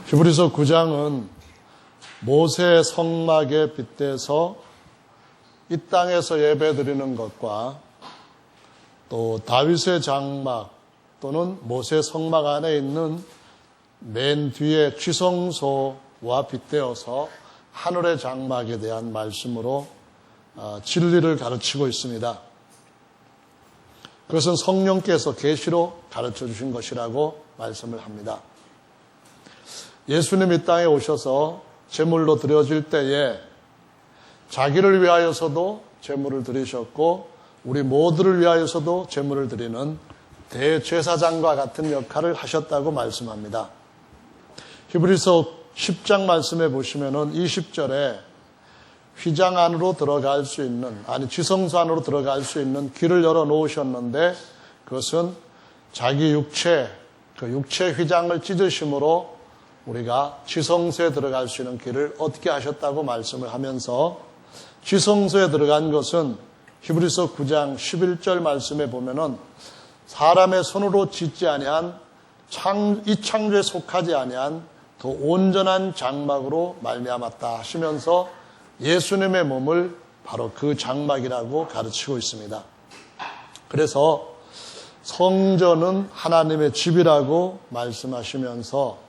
히브리서 9장은 모세의 성막에 빗대서 이 땅에서 예배드리는 것과 또 다윗의 장막 또는 모세 성막 안에 있는 맨 뒤에 취성소와 빗대어서 하늘의 장막에 대한 말씀으로 진리를 가르치고 있습니다. 그것은 성령께서 계시로 가르쳐 주신 것이라고 말씀을 합니다. 예수님 이 땅에 오셔서 제물로 드려질 때에 자기를 위하여서도 제물을 드리셨고 우리 모두를 위하여서도 제물을 드리는 대제사장과 같은 역할을 하셨다고 말씀합니다. 히브리서 10장 말씀에 보시면은 20절에 휘장 안으로 들어갈 수 있는, 지성소 안으로 들어갈 수 있는 길을 열어 놓으셨는데 그것은 자기 육체, 그 육체 휘장을 찢으심으로 우리가 지성소에 들어갈 수 있는 길을 얻게 하셨다고 말씀을 하면서 지성소에 들어간 것은 히브리서 9장 11절 말씀에 보면은 사람의 손으로 짓지 아니한 이 창조에 속하지 아니한 더 온전한 장막으로 말미암았다 하시면서 예수님의 몸을 바로 그 장막이라고 가르치고 있습니다. 그래서 성전은 하나님의 집이라고 말씀하시면서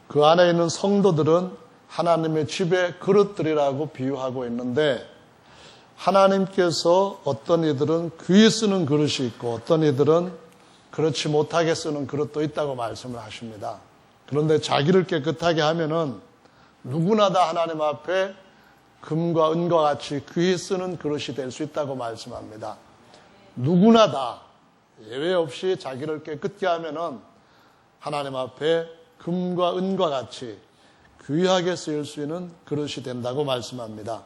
그 안에 있는 성도들은 하나님의 집의 그릇들이라고 비유하고 있는데 하나님께서 어떤 이들은 귀히 쓰는 그릇이 있고 어떤 이들은 그렇지 못하게 쓰는 그릇도 있다고 말씀을 하십니다. 그런데 자기를 깨끗하게 하면은 누구나 다 하나님 앞에 금과 은과 같이 귀히 쓰는 그릇이 될 수 있다고 말씀합니다. 누구나 다 예외 없이 자기를 깨끗게 하면은 하나님 앞에 금과 은과 같이 귀하게 쓰일 수 있는 그릇이 된다고 말씀합니다.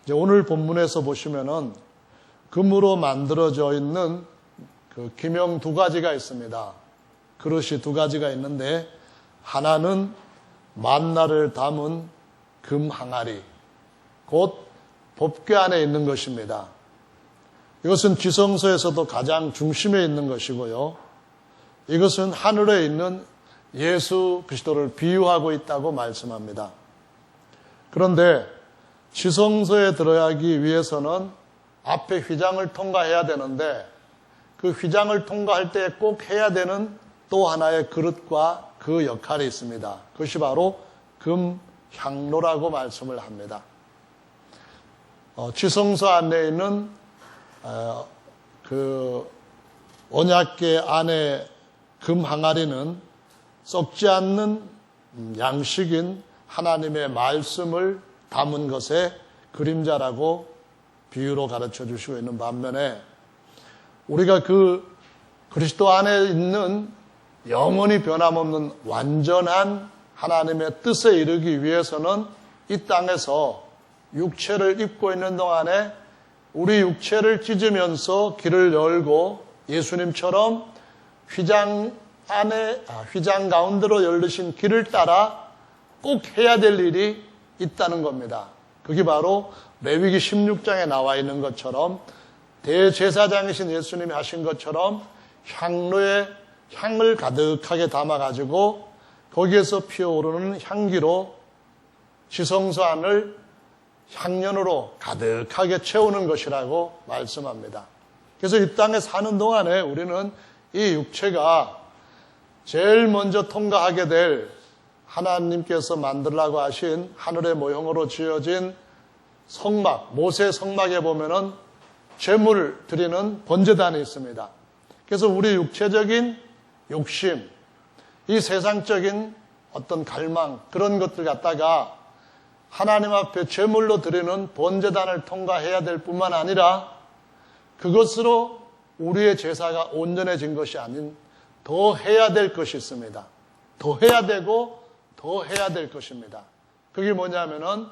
이제 오늘 본문에서 보시면은 금으로 만들어져 있는 그 기명 두 가지가 있습니다. 그릇이 두 가지가 있는데 하나는 만나를 담은 금 항아리, 곧 법궤 안에 있는 것입니다. 이것은 지성소에서도 가장 중심에 있는 것이고요. 이것은 하늘에 있는 예수 그리스도를 비유하고 있다고 말씀합니다. 그런데 지성소에 들어가기 위해서는 앞에 휘장을 통과해야 되는데 그 휘장을 통과할 때 꼭 해야 되는 또 하나의 그릇과 그 역할이 있습니다. 그것이 바로 금 향로라고 말씀을 합니다. 지성소 안에 있는 그 언약궤 안에 금 항아리는 썩지 않는 양식인 하나님의 말씀을 담은 것의 그림자라고 비유로 가르쳐 주시고 있는 반면에 우리가 그 그리스도 안에 있는 영원히 변함없는 완전한 하나님의 뜻에 이르기 위해서는 이 땅에서 육체를 입고 있는 동안에 우리 육체를 찢으면서 길을 열고 예수님처럼 휘장 가운데로 열리신 길을 따라 꼭 해야 될 일이 있다는 겁니다. 그게 바로 레위기 16장에 나와 있는 것처럼 대제사장이신 예수님이 하신 것처럼 향로에 향을 가득하게 담아가지고 거기에서 피어오르는 향기로 지성소 안을 향연으로 가득하게 채우는 것이라고 말씀합니다. 그래서 이 땅에 사는 동안에 우리는 이 육체가 제일 먼저 통과하게 될 하나님께서 만들라고 하신 하늘의 모형으로 지어진 성막, 모세 성막에 보면은 제물 드리는 번제단이 있습니다. 그래서 우리 육체적인 욕심, 이 세상적인 어떤 갈망, 그런 것들 갖다가 하나님 앞에 제물로 드리는 번제단을 통과해야 될 뿐만 아니라 그것으로 우리의 제사가 온전해진 것이 아닌 더 해야 될 것이 있습니다. 더 해야 되고 더 해야 될 것입니다. 그게 뭐냐면은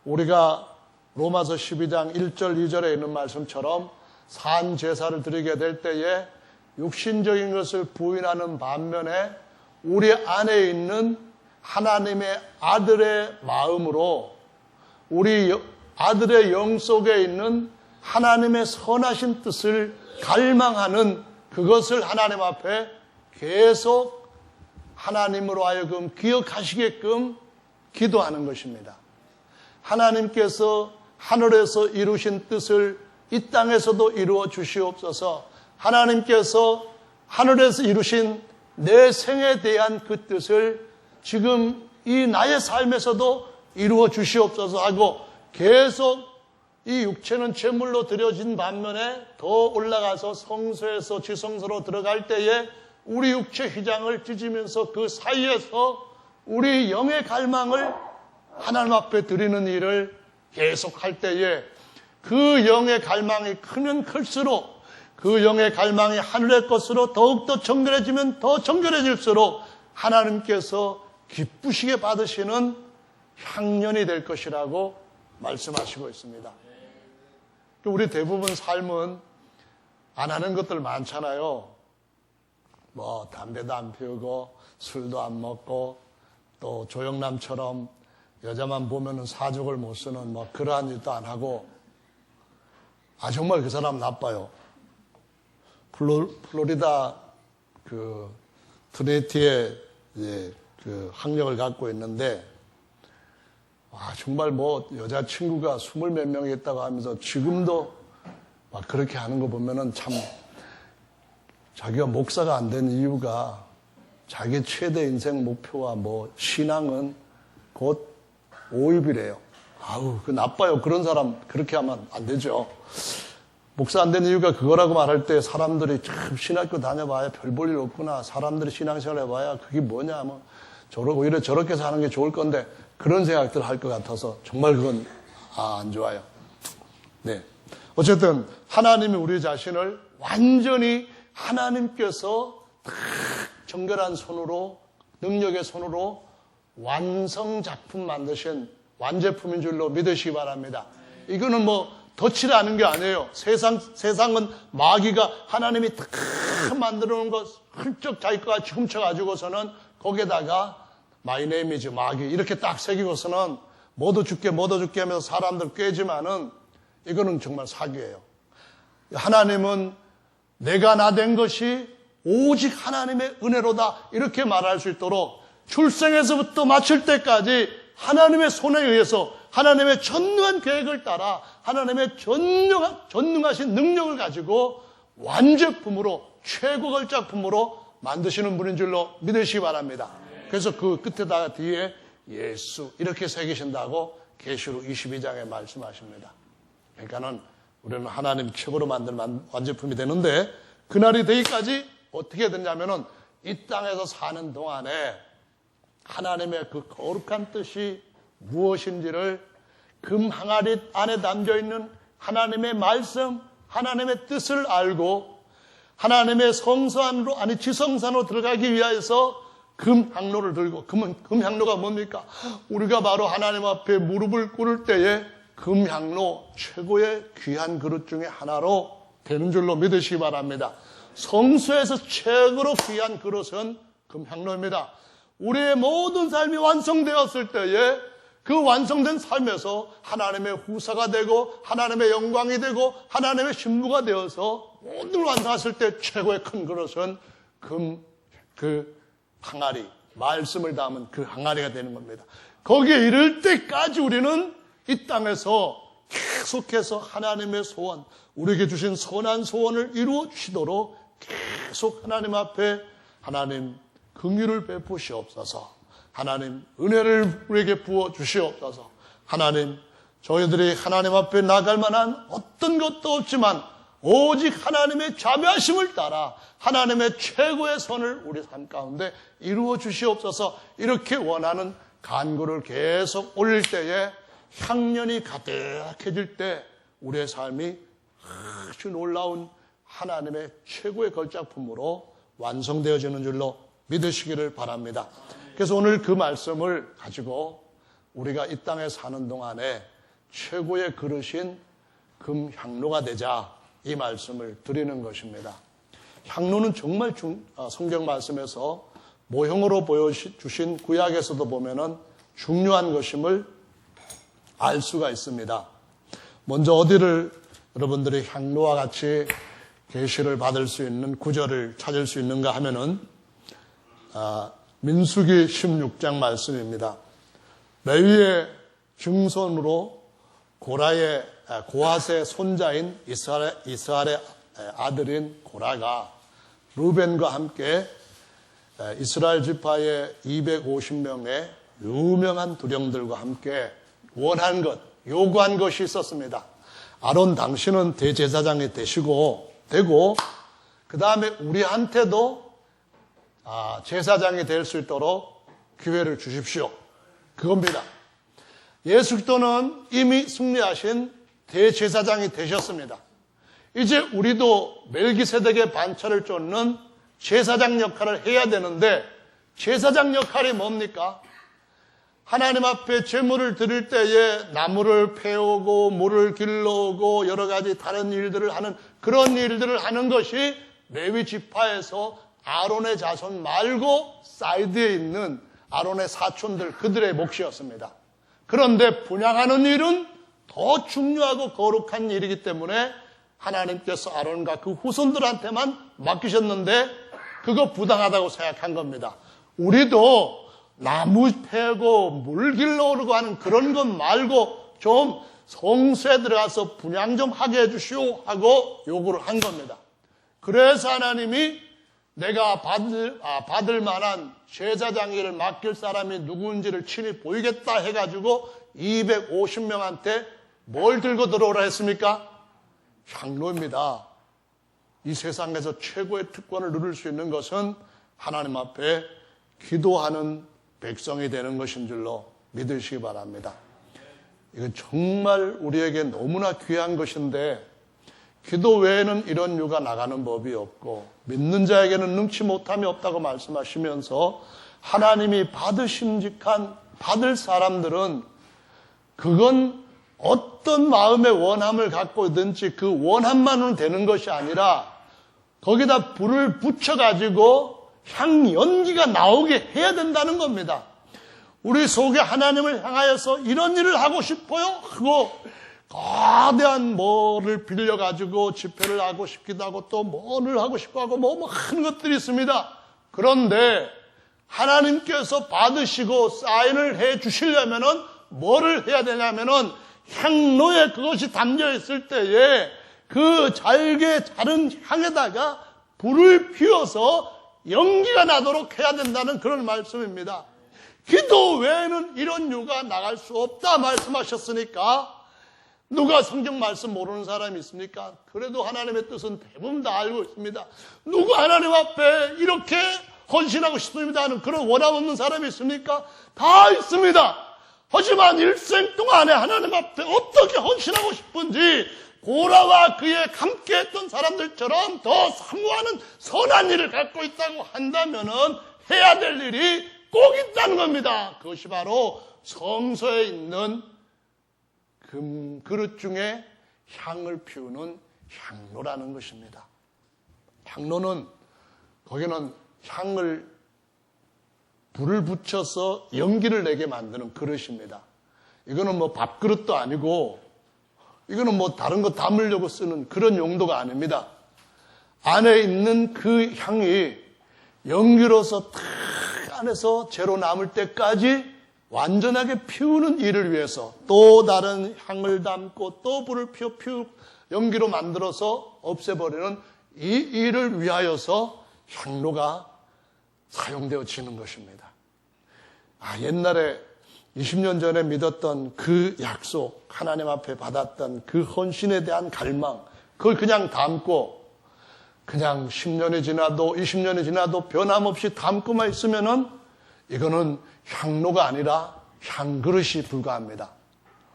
우리가 로마서 12장 1절 2절에 있는 말씀처럼 산 제사를 드리게 될 때에 육신적인 것을 부인하는 반면에 우리 안에 있는 하나님의 아들의 마음으로 우리 아들의 영 속에 있는 하나님의 선하신 뜻을 갈망하는 그것을 하나님 앞에 계속 하나님으로 하여금 기억하시게끔 기도하는 것입니다. 하나님께서 하늘에서 이루신 뜻을 이 땅에서도 이루어 주시옵소서. 하나님께서 하늘에서 이루신 내 생에 대한 그 뜻을 지금 이 나의 삶에서도 이루어 주시옵소서 하고 계속 이 육체는 제물로 드려진 반면에 더 올라가서 성소에서 지성소로 들어갈 때에 우리 육체 휘장을 찢으면서 그 사이에서 우리 영의 갈망을 하나님 앞에 드리는 일을 계속할 때에 그 영의 갈망이 크면 클수록 그 영의 갈망이 하늘의 것으로 더욱더 정결해지면 더 정결해질수록 하나님께서 기쁘시게 받으시는 향년이 될 것이라고 말씀하시고 있습니다. 우리 대부분 삶은 안 하는 것들 많잖아요. 뭐 담배도 안 피우고 술도 안 먹고 또 조영남처럼 여자만 보면은 사족을 못 쓰는 뭐 그러한 일도 안 하고 정말 그 사람 나빠요. 플로리다 그 트리니티에 이제 그 학력을 갖고 있는데 정말 뭐 여자친구가 20몇 명이 있다고 하면서 지금도 막 그렇게 하는 거 보면은 참 자기가 목사가 안 된 이유가 자기 최대 인생 목표와 뭐 신앙은 곧 오입이래요. 그 나빠요. 그런 사람 그렇게 하면 안 되죠. 목사 안 된 이유가 그거라고 말할 때 사람들이 참 신학교 다녀봐야 별 볼 일 없구나. 사람들이 신앙생활 해봐야 그게 뭐냐. 뭐 오히려 저렇게 사는 게 좋을 건데 그런 생각들을 할 것 같아서 정말 그건 안 좋아요. 네. 어쨌든 하나님이 우리 자신을 완전히 하나님께서 정결한 손으로 능력의 손으로 완성작품 만드신 완제품인 줄로 믿으시기 바랍니다. 이거는 뭐 덧칠하는 게 아니에요. 세상은 마귀가 하나님이 탁 만들어 놓은 거 훌쩍 자기 거가 훔쳐가지고서는 거기에다가 My name is 마귀 이렇게 딱 새기고서는 뭐도 줄게 하면서 사람들 꿰지만은 이거는 정말 사기예요. 하나님은 내가 나 된 것이 오직 하나님의 은혜로다 이렇게 말할 수 있도록 출생에서부터 마칠 때까지 하나님의 손에 의해서 하나님의 전능한 계획을 따라 하나님의 전능하신 능력을 가지고 완제품으로 최고 걸작품으로 만드시는 분인 줄로 믿으시기 바랍니다. 그래서 그 끝에다가 뒤에 예수 이렇게 새기신다고 계시록 22장에 말씀하십니다. 그러니까는 우리는 하나님 최고로 만든 완제품이 되는데 그날이 되기까지 어떻게 되냐면은 이 땅에서 사는 동안에 하나님의 그 거룩한 뜻이 무엇인지를 금 항아리 안에 담겨있는 하나님의 말씀, 하나님의 뜻을 알고 하나님의 성소 안으로 지성산으로 들어가기 위해서 금향로를 들고 금향로가 뭡니까? 우리가 바로 하나님 앞에 무릎을 꿇을 때에 금향로 최고의 귀한 그릇 중에 하나로 되는 줄로 믿으시기 바랍니다. 성소에서 최고로 귀한 그릇은 금향로입니다. 우리의 모든 삶이 완성되었을 때에 그 완성된 삶에서 하나님의 후사가 되고 하나님의 영광이 되고 하나님의 신부가 되어서 모든 걸 완성했을 때 최고의 큰 그릇은 그 항아리, 말씀을 담은 그 항아리가 되는 겁니다. 거기에 이를 때까지 우리는 이 땅에서 계속해서 하나님의 소원, 우리에게 주신 선한 소원을 이루어 주시도록 계속 하나님 앞에 하나님 긍휼을 베푸시옵소서. 하나님 은혜를 우리에게 부어 주시옵소서. 하나님 저희들이 하나님 앞에 나갈 만한 어떤 것도 없지만 오직 하나님의 자비하심을 따라 하나님의 최고의 선을 우리 삶 가운데 이루어 주시옵소서. 이렇게 원하는 간구를 계속 올릴 때에 향년이 가득해질 때 우리의 삶이 아주 놀라운 하나님의 최고의 걸작품으로 완성되어지는 줄로 믿으시기를 바랍니다. 그래서 오늘 그 말씀을 가지고 우리가 이 땅에 사는 동안에 최고의 그릇인 금향로가 되자 이 말씀을 드리는 것입니다. 향로는 정말 성경 말씀에서 모형으로 보여주신 구약에서도 보면은 중요한 것임을 알 수가 있습니다. 먼저 어디를 여러분들이 향로와 같이 계시를 받을 수 있는 구절을 찾을 수 있는가 하면은 민수기 16장 말씀입니다. 레위의 증손으로 고핫의 손자인 이스라엘의 아들인 고라가 루벤과 함께 이스라엘 지파의 250명의 유명한 두령들과 함께 원한 것, 요구한 것이 있었습니다. 아론 당신은 대제사장이 되고 그 다음에 우리한테도 제사장이 될 수 있도록 기회를 주십시오. 그겁니다. 예수 그리스도는 이미 승리하신 대제사장이 되셨습니다. 이제 우리도 멜기세덱의 반차를 쫓는 제사장 역할을 해야 되는데 제사장 역할이 뭡니까? 하나님 앞에 제물을 드릴 때에 나무를 패오고 물을 길러오고 여러 가지 다른 일들을 하는 그런 일들을 하는 것이 레위 지파에서 아론의 자손 말고 사이드에 있는 아론의 사촌들 그들의 몫이었습니다. 그런데 분향하는 일은 더 중요하고 거룩한 일이기 때문에 하나님께서 아론과 그 후손들한테만 맡기셨는데 그거 부당하다고 생각한 겁니다. 우리도 나무 패고 물 길러오르고 하는 그런 것 말고 좀 성소에 들어가서 분향 좀 하게 해주시오 하고 요구를 한 겁니다. 그래서 하나님이 내가 받을 만한 제사장 일을 맡길 사람이 누구인지를 친히 보이겠다 해가지고 250명한테 뭘 들고 들어오라 했습니까? 향로입니다. 이 세상에서 최고의 특권을 누릴 수 있는 것은 하나님 앞에 기도하는 백성이 되는 것인 줄로 믿으시기 바랍니다. 이건 정말 우리에게 너무나 귀한 것인데 기도 외에는 이런 유가 나가는 법이 없고 믿는 자에게는 능치 못함이 없다고 말씀하시면서 하나님이 받을 사람들은 그건 어떤 마음의 원함을 갖고 있든지 그 원함만으로는 되는 것이 아니라 거기다 불을 붙여가지고 향연기가 나오게 해야 된다는 겁니다. 우리 속에 하나님을 향하여서 이런 일을 하고 싶어요 하고 거대한 뭐를 빌려가지고 집회를 하고 싶기도 하고 또 뭐를 하고 싶고 하고 뭐 하는 것들이 있습니다. 그런데 하나님께서 받으시고 사인을 해 주시려면은 뭐를 해야 되냐면은 향로에 그것이 담겨 있을 때에 그 잘게 자른 향에다가 불을 피워서 연기가 나도록 해야 된다는 그런 말씀입니다. 기도 외에는 이런 유가 나갈 수 없다 말씀하셨으니까 누가 성경 말씀 모르는 사람이 있습니까? 그래도 하나님의 뜻은 대부분 다 알고 있습니다. 누가 하나님 앞에 이렇게 헌신하고 싶습니다 하는 그런 원함 없는 사람이 있습니까? 다 있습니다. 하지만 일생 동안에 하나님 앞에 어떻게 헌신하고 싶은지 고라와 그의 함께했던 사람들처럼 더 사모하는 선한 일을 갖고 있다고 한다면은 해야 될 일이 꼭 있다는 겁니다. 그것이 바로 성소에 있는 금 그릇 중에 향을 피우는 향로라는 것입니다. 향로는 거기는 불을 붙여서 연기를 내게 만드는 그릇입니다. 이거는 뭐 밥그릇도 아니고 이거는 뭐 다른 거 담으려고 쓰는 그런 용도가 아닙니다. 안에 있는 그 향이 연기로서 탁 안에서 재로 남을 때까지 완전하게 피우는 일을 위해서 또 다른 향을 담고 또 불을 피워 연기로 만들어서 없애버리는 이 일을 위하여서 향로가 사용되어지는 것입니다. 옛날에 20년 전에 믿었던 그 약속, 하나님 앞에 받았던 그 헌신에 대한 갈망, 그걸 그냥 담고 그냥 10년이 지나도 20년이 지나도 변함없이 담고만 있으면은 이거는 향로가 아니라 향그릇이 불과합니다.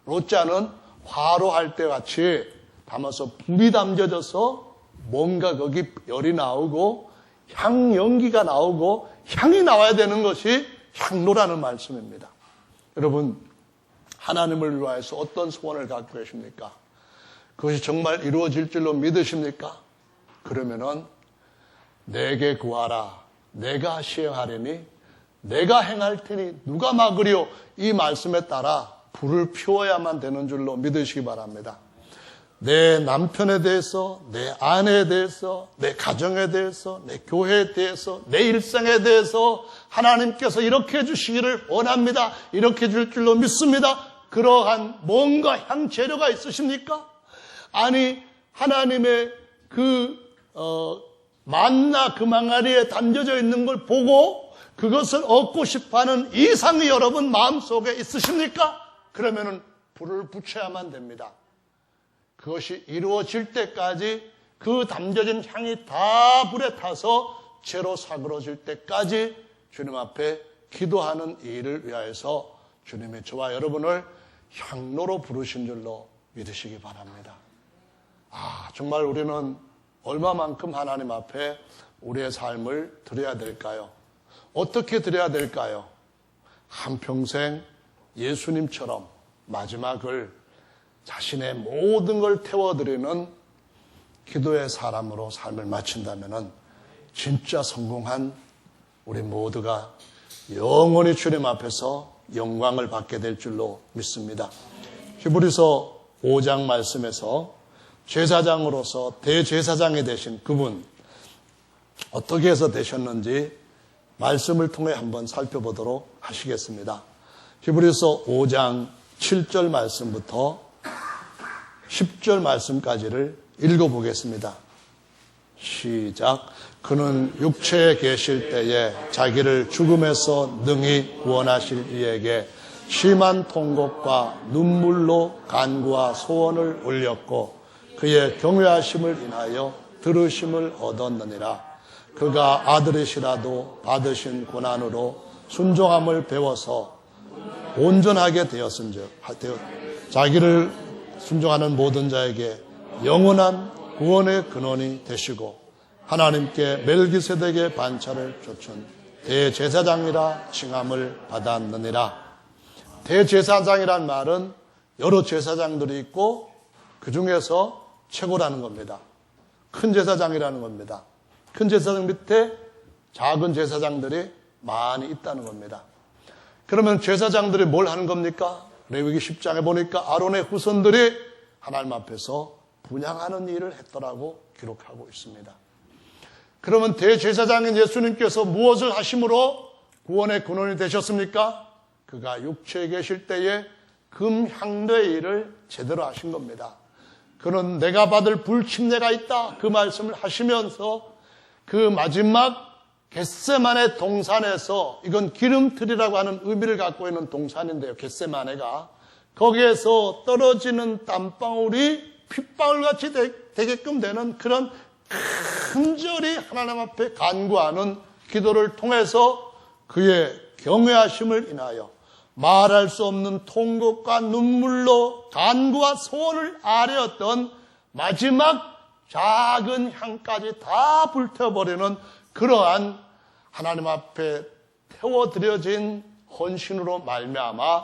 롯자는 화로할 때 같이 담아서 불이 담겨져서 뭔가 거기 열이 나오고 향연기가 나오고 향이 나와야 되는 것이 향로라는 말씀입니다. 여러분, 하나님을 위하여서 어떤 소원을 갖고 계십니까? 그것이 정말 이루어질 줄로 믿으십니까? 그러면은 내게 구하라, 내가 시행하리니 내가 행할 테니 누가 막으리요? 이 말씀에 따라 불을 피워야만 되는 줄로 믿으시기 바랍니다. 내 남편에 대해서, 내 아내에 대해서, 내 가정에 대해서, 내 교회에 대해서, 내 일생에 대해서 하나님께서 이렇게 해주시기를 원합니다. 이렇게 해줄 줄로 믿습니다. 그러한 뭔가 향재료가 있으십니까? 아니, 하나님의 만나 그 망아리에 담겨져 있는 걸 보고 그것을 얻고 싶어하는 이상이 여러분 마음속에 있으십니까? 그러면은 불을 붙여야만 됩니다. 그것이 이루어질 때까지 그 담겨진 향이 다 불에 타서 채로 사그러질 때까지 주님 앞에 기도하는 일을 위하여서 주님이 저와 여러분을 향로로 부르신 줄로 믿으시기 바랍니다. 정말 우리는 얼마만큼 하나님 앞에 우리의 삶을 드려야 될까요? 어떻게 드려야 될까요? 한평생 예수님처럼 마지막을 자신의 모든 걸 태워드리는 기도의 사람으로 삶을 마친다면 진짜 성공한 우리 모두가 영원히 주님 앞에서 영광을 받게 될 줄로 믿습니다. 히브리서 5장 말씀에서 제사장으로서 대제사장이 되신 그분 어떻게 해서 되셨는지 말씀을 통해 한번 살펴보도록 하시겠습니다. 히브리서 5장 7절 말씀부터 10절 말씀까지를 읽어보겠습니다. 시작. 그는 육체에 계실 때에 자기를 죽음에서 능히 구원하실 이에게 심한 통곡과 눈물로 간구와 소원을 올렸고 그의 경외하심을 인하여 들으심을 얻었느니라. 그가 아들이시라도 받으신 고난으로 순종함을 배워서 온전하게 되었은즉 자기를 순종하는 모든 자에게 영원한 구원의 근원이 되시고 하나님께 멜기세덱의 반차를 쫓은 대제사장이라 칭함을 받았느니라. 대제사장이란 말은 여러 제사장들이 있고 그 중에서 최고라는 겁니다. 큰 제사장이라는 겁니다. 큰 제사장 밑에 작은 제사장들이 많이 있다는 겁니다. 그러면 제사장들이 뭘 하는 겁니까? 레위기 10장에 보니까 아론의 후손들이 하나님 앞에서 분향하는 일을 했더라고 기록하고 있습니다. 그러면 대제사장인 예수님께서 무엇을 하심으로 구원의 근원이 되셨습니까? 그가 육체에 계실 때에 금향로의 일을 제대로 하신 겁니다. 그는 내가 받을 불침례가 있다 그 말씀을 하시면서 그 마지막 겟세마네 동산에서, 이건 기름틀이라고 하는 의미를 갖고 있는 동산인데요, 겟세마네가 거기에서 떨어지는 땀방울이 핏방울같이 되게끔 되는 그런 간절히 하나님 앞에 간구하는 기도를 통해서 그의 경외하심을 인하여 말할 수 없는 통곡과 눈물로 간구와 소원을 아뢰었던 마지막 작은 향까지 다 불태워버리는 그러한 하나님 앞에 태워드려진 헌신으로 말미암아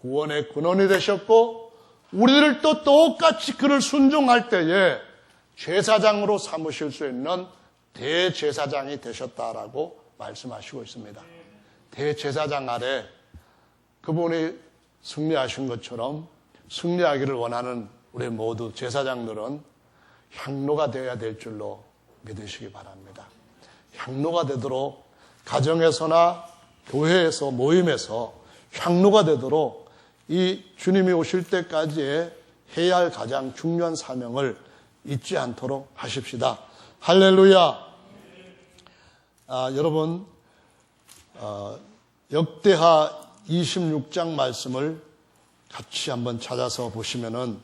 구원의 근원이 되셨고, 우리들도 똑같이 그를 순종할 때에 제사장으로 삼으실 수 있는 대제사장이 되셨다라고 말씀하시고 있습니다. 대제사장 아래 그분이 승리하신 것처럼 승리하기를 원하는 우리 모두 제사장들은 향로가 되어야 될 줄로 믿으시기 바랍니다. 향로가 되도록 가정에서나 교회에서 모임에서 향로가 되도록 이 주님이 오실 때까지의 해야 할 가장 중요한 사명을 잊지 않도록 하십시다. 할렐루야. 여러분 역대하 26장 말씀을 같이 한번 찾아서 보시면은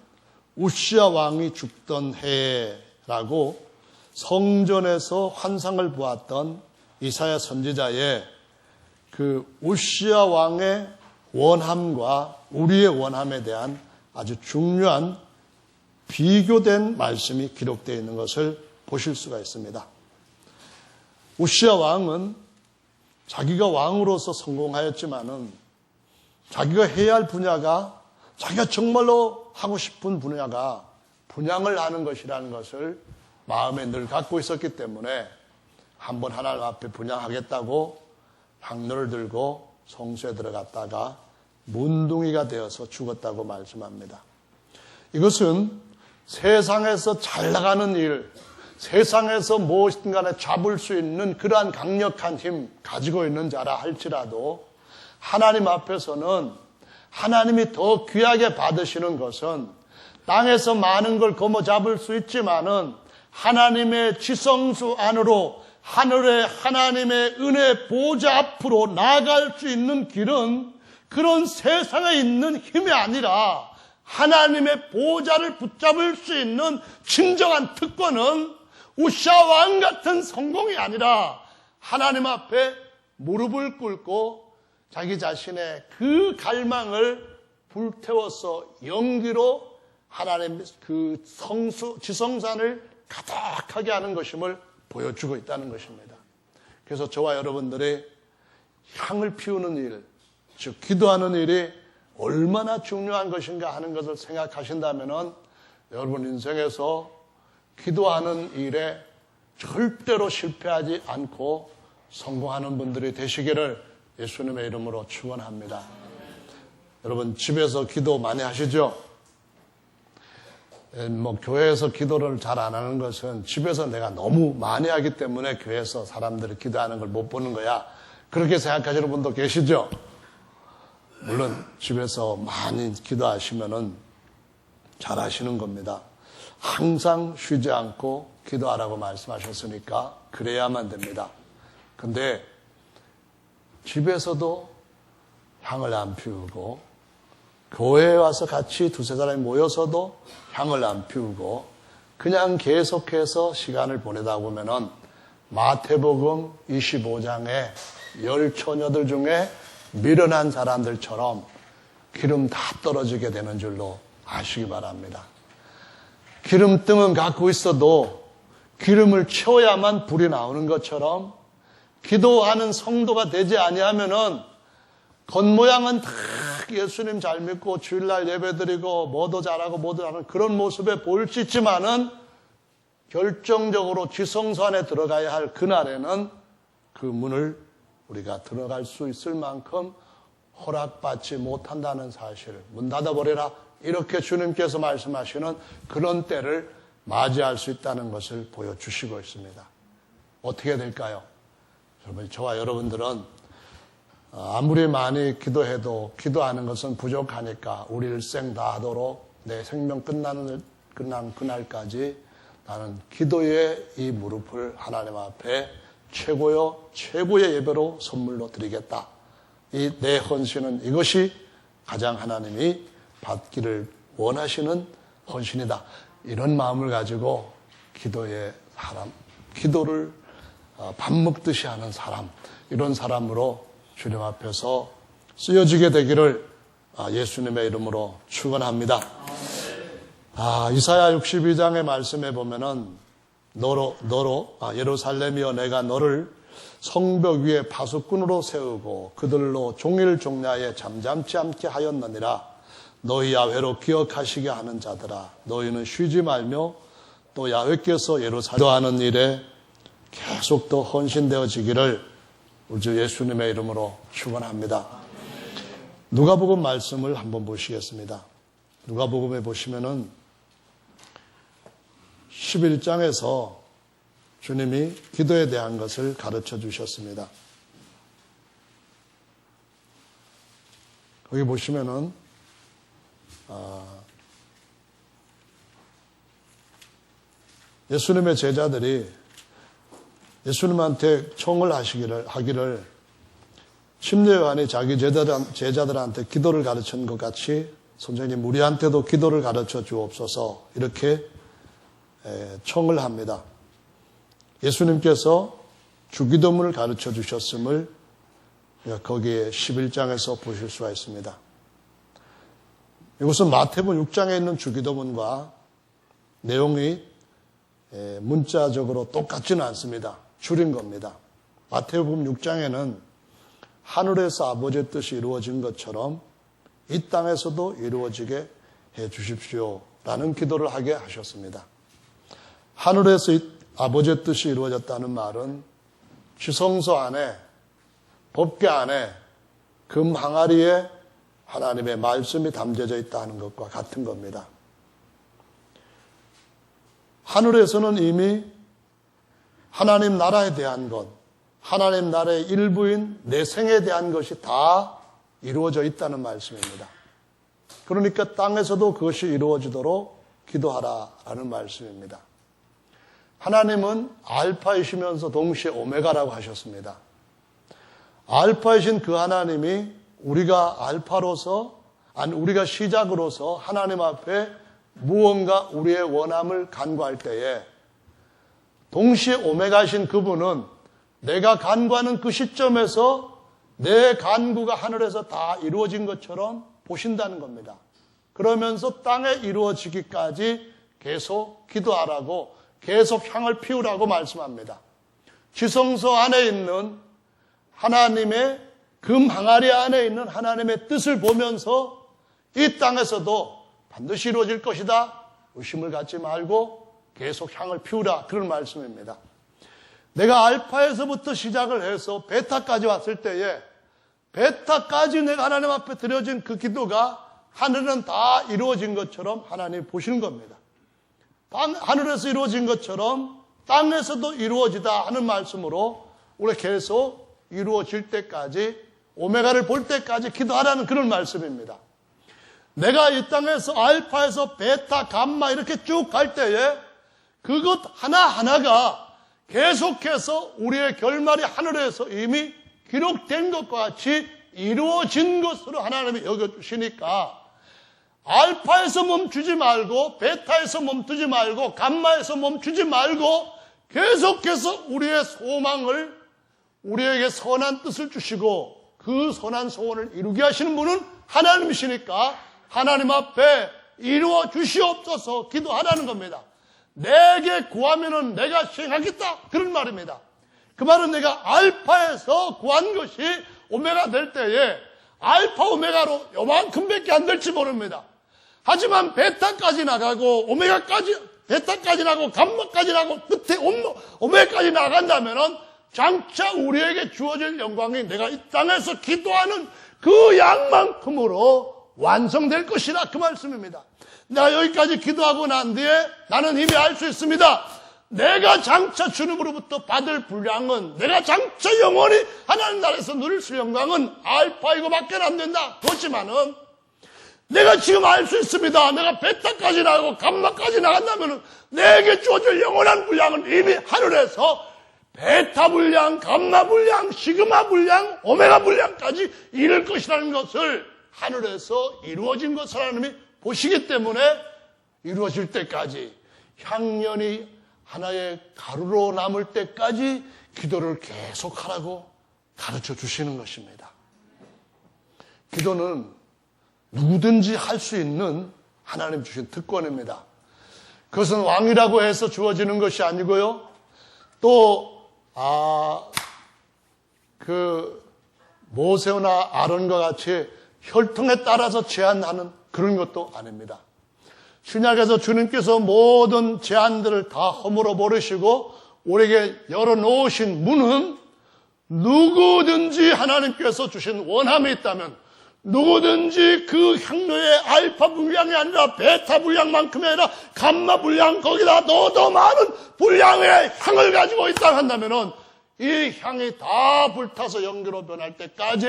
우시야 왕이 죽던 해라고 성전에서 환상을 보았던 이사야 선지자의 그 우시야 왕의 원함과 우리의 원함에 대한 아주 중요한 비교된 말씀이 기록되어 있는 것을 보실 수가 있습니다. 우시야 왕은 자기가 왕으로서 성공하였지만은 자기가 해야 할 분야가, 자기가 정말로 하고 싶은 분야가 분향을 하는 것이라는 것을 마음에 늘 갖고 있었기 때문에 한번 하나님 앞에 분향하겠다고 향로를 들고 성소에 들어갔다가 문둥이가 되어서 죽었다고 말씀합니다. 이것은 세상에서 잘 나가는 일, 세상에서 무엇이든 간에 잡을 수 있는 그러한 강력한 힘 가지고 있는 자라 할지라도 하나님 앞에서는 하나님이 더 귀하게 받으시는 것은 땅에서 많은 걸 거머잡을 수 있지만은 하나님의 지성수 안으로 하늘의 하나님의 은혜 보좌 앞으로 나아갈 수 있는 길은 그런 세상에 있는 힘이 아니라 하나님의 보좌를 붙잡을 수 있는 진정한 특권은 우시아 왕 같은 성공이 아니라 하나님 앞에 무릎을 꿇고 자기 자신의 그 갈망을 불태워서 연기로 하나님 그 지성산을 가득하게 하는 것임을 보여주고 있다는 것입니다. 그래서 저와 여러분들이 향을 피우는 일, 즉 기도하는 일이 얼마나 중요한 것인가 하는 것을 생각하신다면 여러분 인생에서 기도하는 일에 절대로 실패하지 않고 성공하는 분들이 되시기를 예수님의 이름으로 축원합니다. 여러분 집에서 기도 많이 하시죠? 교회에서 기도를 잘 안 하는 것은 집에서 내가 너무 많이 하기 때문에 교회에서 사람들이 기도하는 걸 못 보는 거야. 그렇게 생각하시는 분도 계시죠? 물론 집에서 많이 기도하시면은 잘 하시는 겁니다. 항상 쉬지 않고 기도하라고 말씀하셨으니까 그래야만 됩니다. 근데 집에서도 향을 안 피우고 교회에 와서 같이 두세 사람이 모여서도 향을 안 피우고 그냥 계속해서 시간을 보내다 보면은 마태복음 25장의 10처녀들 중에 미련한 사람들처럼 기름 다 떨어지게 되는 줄로 아시기 바랍니다. 기름등은 갖고 있어도 기름을 채워야만 불이 나오는 것처럼 기도하는 성도가 되지 아니하면은 겉모양은 다 예수님 잘 믿고 주일날 예배드리고 뭐도 잘하고 뭐도 잘하는 그런 모습에 보일 수 있지만은 결정적으로 지성소 안에 들어가야 할 그날에는 그 문을 우리가 들어갈 수 있을 만큼 허락받지 못한다는 사실, 문 닫아버려라 이렇게 주님께서 말씀하시는 그런 때를 맞이할 수 있다는 것을 보여주시고 있습니다. 어떻게 될까요? 여러분, 저와 여러분들은 아무리 많이 기도해도 기도하는 것은 부족하니까 우리 일생 다 하도록 내 생명 끝난 그날까지 나는 기도의 이 무릎을 하나님 앞에 최고의 예배로 선물로 드리겠다. 이 내 헌신은 이것이 가장 하나님이 받기를 원하시는 헌신이다. 이런 마음을 가지고 기도를 밥 먹듯이 하는 사람, 이런 사람으로 주님 앞에서 쓰여지게 되기를 예수님의 이름으로 축원합니다. 이사야 62장의 말씀에 보면은 예루살렘이여 내가 너를 성벽 위에 파수꾼으로 세우고 그들로 종일 종야에 잠잠치 않게 하였느니라. 너희 야훼로 기억하시게 하는 자들아, 너희는 쉬지 말며 또 야훼께서 예루살렘 하는 일에 계속 더 헌신되어지기를 우리 주 예수님의 이름으로 축원합니다. 누가복음 말씀을 한번 보시겠습니다. 누가복음에 보시면은 11장에서 주님이 기도에 대한 것을 가르쳐 주셨습니다. 거기 보시면은 예수님의 제자들이 예수님한테 청을 하기를 심려요한이 자기 제자들한테 기도를 가르친 것 같이 선생님 우리한테도 기도를 가르쳐 주옵소서 이렇게 청을 합니다. 예수님께서 주기도문을 가르쳐 주셨음을 거기에 11장에서 보실 수가 있습니다. 이것은 마태복음 6장에 있는 주기도문과 내용이 문자적으로 똑같지는 않습니다. 줄인 겁니다. 마태복음 6장에는 하늘에서 아버지의 뜻이 이루어진 것처럼 이 땅에서도 이루어지게 해 주십시오라는 기도를 하게 하셨습니다. 하늘에서 아버지의 뜻이 이루어졌다는 말은 지성소 안에, 법궤 안에, 금 항아리에 하나님의 말씀이 담겨져 있다는 것과 같은 겁니다. 하늘에서는 이미 하나님 나라에 대한 것, 하나님 나라의 일부인 내 생에 대한 것이 다 이루어져 있다는 말씀입니다. 그러니까 땅에서도 그것이 이루어지도록 기도하라라는 말씀입니다. 하나님은 알파이시면서 동시에 오메가라고 하셨습니다. 알파이신 그 하나님이 우리가 알파로서, 아니 우리가 시작으로서 하나님 앞에 무언가 우리의 원함을 간구할 때에 동시에 오메가이신 그분은 내가 간구하는 그 시점에서 내 간구가 하늘에서 다 이루어진 것처럼 보신다는 겁니다. 그러면서 땅에 이루어지기까지 계속 기도하라고, 계속 향을 피우라고 말씀합니다. 지성소 안에 있는 하나님의 금 항아리 안에 있는 하나님의 뜻을 보면서 이 땅에서도 반드시 이루어질 것이다. 의심을 갖지 말고 계속 향을 피우라. 그런 말씀입니다. 내가 알파에서부터 시작을 해서 베타까지 왔을 때에 베타까지 내가 하나님 앞에 드려진 그 기도가 하늘은 다 이루어진 것처럼 하나님 보시는 겁니다. 하늘에서 이루어진 것처럼 땅에서도 이루어지다 하는 말씀으로 우리 계속 이루어질 때까지 오메가를 볼 때까지 기도하라는 그런 말씀입니다. 내가 이 땅에서 알파에서 베타, 감마 이렇게 쭉 갈 때에 그것 하나하나가 계속해서 우리의 결말이 하늘에서 이미 기록된 것과 같이 이루어진 것으로 하나님이 여겨주시니까 알파에서 멈추지 말고 베타에서 멈추지 말고 감마에서 멈추지 말고 계속해서 우리의 소망을, 우리에게 선한 뜻을 주시고 그 선한 소원을 이루게 하시는 분은 하나님이시니까 하나님 앞에 이루어 주시옵소서 기도하라는 겁니다. 내게 구하면은 내가 시행하겠다 그런 말입니다. 그 말은 내가 알파에서 구한 것이 오메가 될 때에 알파 오메가로 요만큼밖에 안 될지 모릅니다. 하지만 베타까지 나가고 오메가까지, 베타까지 나가고 감마까지 나가고 끝에 오메가까지 나간다면은 장차 우리에게 주어질 영광이 내가 이 땅에서 기도하는 그 양만큼으로 완성될 것이라 그 말씀입니다. 내가 여기까지 기도하고 난 뒤에 나는 이미 알 수 있습니다. 내가 장차 주님으로부터 받을 분량은, 내가 장차 영원히 하나님 나라에서 누릴 수 영광은 알파이고 밖에 안 된다. 그렇지만은 내가 지금 알 수 있습니다. 내가 베타까지 나가고 감마까지 나간다면 내게 주어질 영원한 분량은 이미 하늘에서 베타 분량, 감마 분량, 시그마 분량, 오메가 분량까지 이룰 것이라는 것을 하늘에서 이루어진 것을 하나님이 보시기 때문에 이루어질 때까지 향년이 하나의 가루로 남을 때까지 기도를 계속하라고 가르쳐 주시는 것입니다. 기도는 누구든지 할 수 있는 하나님 주신 특권입니다. 그것은 왕이라고 해서 주어지는 것이 아니고요. 또 모세나 아론과 같이 혈통에 따라서 제한하는 그런 것도 아닙니다. 신약에서 주님께서 모든 제한들을 다 허물어 버리시고 우리에게 열어놓으신 문은 누구든지 하나님께서 주신 원함이 있다면 누구든지 그 향료의 알파 분량이 아니라 베타 분량만큼이 아니라 감마 분량 거기다 더 많은 분량의 향을 가지고 있다 한다면 이 향이 다 불타서 연기로 변할 때까지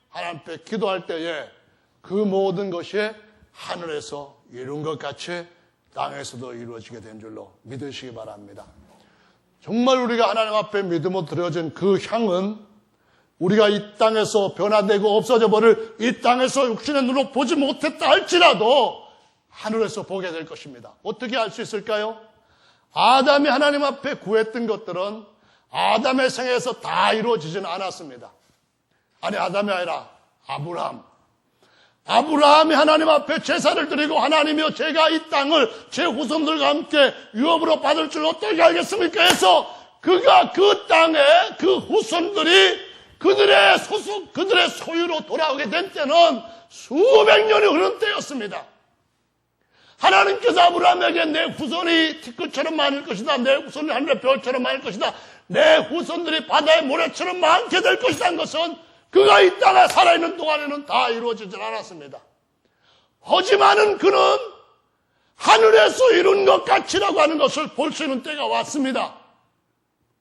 하나님 앞에 기도할 때에 그 모든 것이 하늘에서 이룬 것 같이 땅에서도 이루어지게 된 줄로 믿으시기 바랍니다. 정말 우리가 하나님 앞에 믿음으로 드려진 그 향은 우리가 이 땅에서 변화되고 없어져 버릴 이 땅에서 육신의 눈으로 보지 못했다 할지라도 하늘에서 보게 될 것입니다. 어떻게 알 수 있을까요? 아담이 하나님 앞에 구했던 것들은 아담의 생에서 다 이루어지지는 않았습니다. 아니, 아담이 아니라 아브라함이 하나님 앞에 제사를 드리고 하나님이여 제가 이 땅을 제 후손들과 함께 유업으로 받을 줄 어떻게 알겠습니까? 해서 그가 그 땅에 그 후손들이 그들의 소유로 돌아오게 된 때는 수백 년이 흐른 때였습니다. 하나님께서 아브라함에게 내 후손이 티끌처럼 많을 것이다. 내 후손이 하늘의 별처럼 많을 것이다. 내 후손들이 바다의 모래처럼 많게 될 것이다. 한 것은 그가 이 땅에 살아있는 동안에는 다 이루어지질 않았습니다. 하지만은 그는 하늘에서 이룬 것 같이라고 하는 것을 볼 수 있는 때가 왔습니다.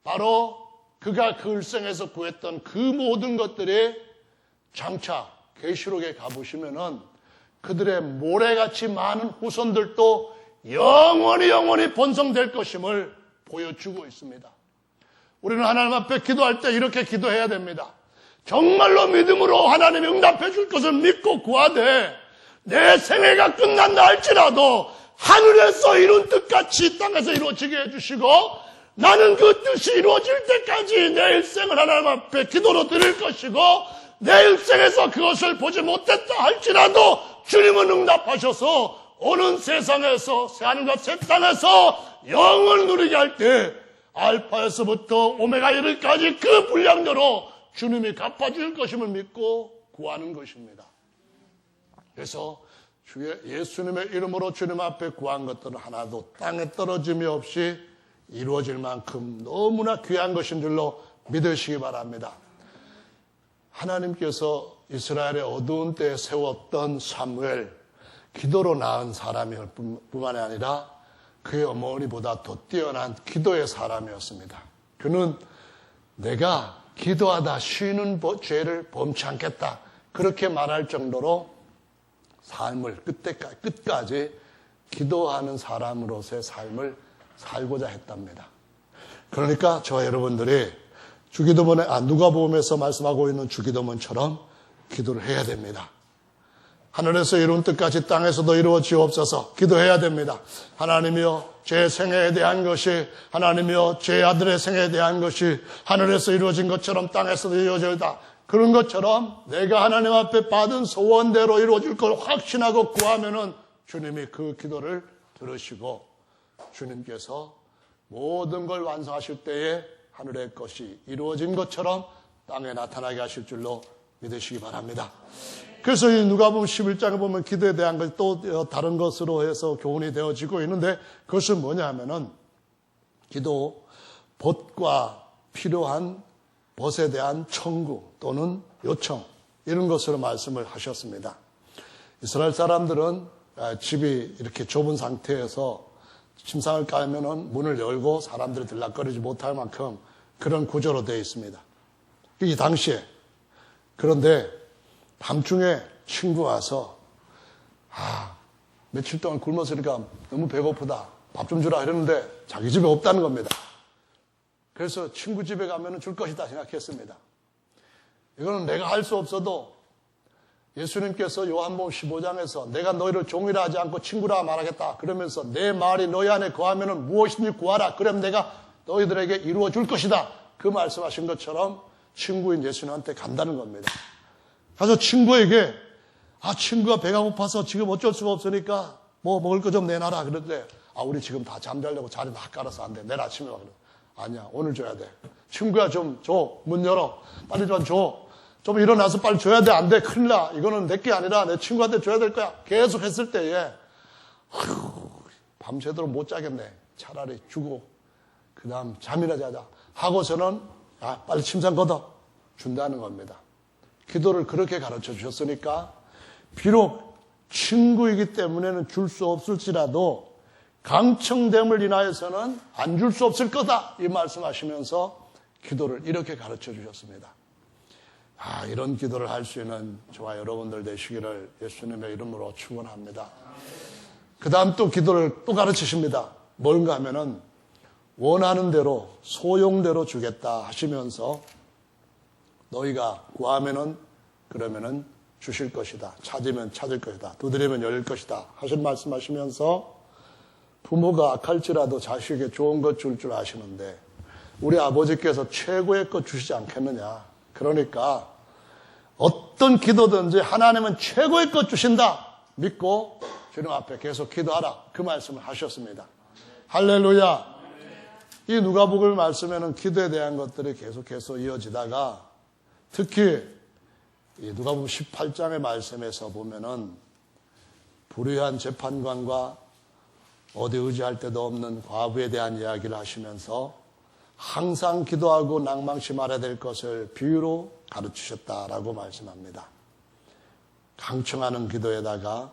바로 그가 그 일생에서 구했던 그 모든 것들이 장차 계시록에 가보시면은 그들의 모래같이 많은 후손들도 영원히 번성될 것임을 보여주고 있습니다. 우리는 하나님 앞에 기도할 때 이렇게 기도해야 됩니다. 정말로 믿음으로 하나님이 응답해 줄 것을 믿고 구하되 내 생애가 끝난다 할지라도 하늘에서 이룬 뜻같이 땅에서 이루어지게 해주시고 나는 그 뜻이 이루어질 때까지 내 일생을 하나님 앞에 기도로 드릴 것이고 내 일생에서 그것을 보지 못했다 할지라도 주님은 응답하셔서 오는 세상에서 새하늘과 새 땅에서 영원을 누리게 할 때 알파에서부터 오메가 이르기까지 그 분량대로 주님이 갚아줄 것임을 믿고 구하는 것입니다. 그래서 주의 예수님의 이름으로 주님 앞에 구한 것들은 하나도 땅에 떨어짐이 없이 이루어질 만큼 너무나 귀한 것인 줄로 믿으시기 바랍니다. 하나님께서 이스라엘의 어두운 때에 세웠던 사무엘, 기도로 낳은 사람일 뿐만이 아니라 그의 어머니보다 더 뛰어난 기도의 사람이었습니다. 그는 내가 기도하다 쉬는 죄를 범치 않겠다 그렇게 말할 정도로 삶을 끝까지 기도하는 사람으로서의 삶을 살고자 했답니다. 그러니까 저와 여러분들이 주기도문에 누가복음에서 말씀하고 있는 주기도문처럼 기도를 해야 됩니다. 하늘에서 이룬 뜻같이 땅에서도 이루어지옵소서 기도해야 됩니다. 하나님이여 제 생애에 대한 것이 하나님이여 제 아들의 생애에 대한 것이 하늘에서 이루어진 것처럼 땅에서도 이루어질다. 그런 것처럼 내가 하나님 앞에 받은 소원대로 이루어질 걸 확신하고 구하면은 주님이 그 기도를 들으시고 주님께서 모든 걸 완성하실 때에 하늘의 것이 이루어진 것처럼 땅에 나타나게 하실 줄로 믿으시기 바랍니다. 그래서 이 누가복음 11장에 보면 기도에 대한 것이 또 다른 것으로 해서 교훈이 되어지고 있는데 그것은 뭐냐 하면은 기도, 벗과 필요한 벗에 대한 청구 또는 요청 이런 것으로 말씀을 하셨습니다. 이스라엘 사람들은 집이 이렇게 좁은 상태에서 침상을 깔면은 문을 열고 사람들이 들락거리지 못할 만큼 그런 구조로 되어 있습니다. 이 당시에 그런데 밤중에 친구가 와서 며칠 동안 굶었으니까 너무 배고프다. 밥 좀 주라 이러는데 자기 집에 없다는 겁니다. 그래서 친구 집에 가면 줄 것이다 생각했습니다. 이거는 내가 할 수 없어도 예수님께서 요한복음 15장에서 내가 너희를 종이라 하지 않고 친구라 말하겠다. 그러면서 내 말이 너희 안에 거하면 무엇이든지 구하라. 그럼 내가 너희들에게 이루어 줄 것이다. 그 말씀하신 것처럼 친구인 예수님한테 간다는 겁니다. 가서 친구에게 친구가 배가 고파서 지금 어쩔 수가 없으니까 뭐 먹을 거 좀 내놔라. 그런데 우리 지금 다 잠자려고 자리 다 깔아서 안 돼. 내일 아침에 와. 아니야, 오늘 줘야 돼. 친구야 좀 줘. 문 열어. 빨리 좀 줘. 좀 일어나서 빨리 줘야 돼. 안 돼. 큰일 나. 이거는 내 게 아니라 내 친구한테 줘야 될 거야. 계속 했을 때에 밤새도록 못 자겠네. 차라리 주고 그 다음 잠이나 자자 하고서는 빨리 침상 걷어 준다는 겁니다. 기도를 그렇게 가르쳐 주셨으니까 비록 친구이기 때문에는 줄 수 없을지라도 강청됨을 인하여서는 안 줄 수 없을 거다 이 말씀하시면서 기도를 이렇게 가르쳐 주셨습니다. 이런 기도를 할 수 있는 저와 여러분들 되시기를 예수님의 이름으로 축원합니다. 그 다음 또 기도를 또 가르치십니다. 뭔가 하면은 원하는 대로 소용대로 주겠다 하시면서 너희가 구하면은 그러면은 주실 것이다. 찾으면 찾을 것이다. 두드리면 열릴 것이다. 하신 말씀하시면서 부모가 악할지라도 자식에게 좋은 것 줄 줄 아시는데 우리 아버지께서 최고의 것 주시지 않겠느냐. 그러니까 어떤 기도든지 하나님은 최고의 것 주신다. 믿고 주님 앞에 계속 기도하라. 그 말씀을 하셨습니다. 할렐루야. 이 누가복음 말씀에는 기도에 대한 것들이 계속해서 이어지다가 특히 이 누가복음 18장의 말씀에서 보면은 불의한 재판관과 어디 의지할 데도 없는 과부에 대한 이야기를 하시면서 항상 기도하고 낭망치 말아야 될 것을 비유로 가르치셨다라고 말씀합니다. 강청하는 기도에다가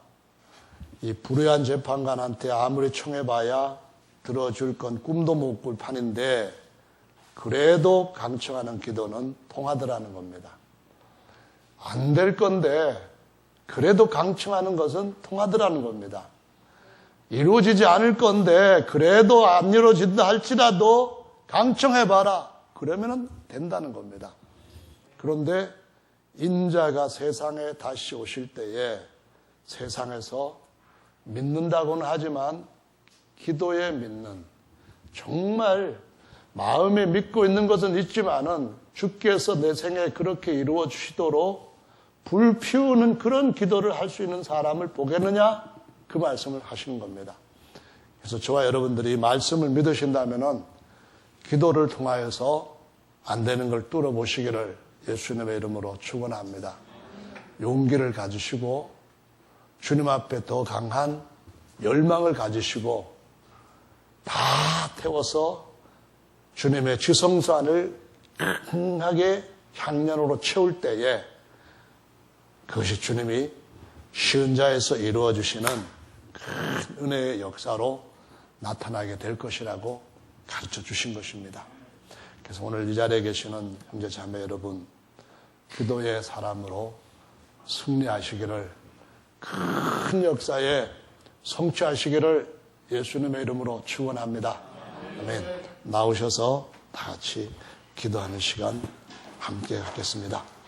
이 불의한 재판관한테 아무리 청해봐야 들어줄 건 꿈도 못 꿀 판인데 그래도 강청하는 기도는 통하더라는 겁니다. 안 될 건데 그래도 강청하는 것은 통하더라는 겁니다. 이루어지지 않을 건데 그래도 안 이루어진다 할지라도 강청해봐라. 그러면 된다는 겁니다. 그런데 인자가 세상에 다시 오실 때에 세상에서 믿는다고는 하지만 기도에 믿는, 정말 마음에 믿고 있는 것은 있지만은 주께서 내 생에 그렇게 이루어 주시도록 불 피우는 그런 기도를 할 수 있는 사람을 보겠느냐? 그 말씀을 하시는 겁니다. 그래서 저와 여러분들이 말씀을 믿으신다면은 기도를 통하여서 안 되는 걸 뚫어보시기를 예수님의 이름으로 축원합니다. 용기를 가지시고 주님 앞에 더 강한 열망을 가지시고 다 태워서 주님의 지성소 안을 강하게 향연으로 채울 때에 그것이 주님이 쉬운 자에서 이루어 주시는 큰 은혜의 역사로 나타나게 될 것이라고 가르쳐 주신 것입니다. 그래서 오늘 이 자리에 계시는 형제 자매 여러분, 기도의 사람으로 승리하시기를, 큰 역사에 성취하시기를 예수님의 이름으로 축원합니다. 아멘. 나오셔서 다 같이 기도하는 시간 함께 갖겠습니다.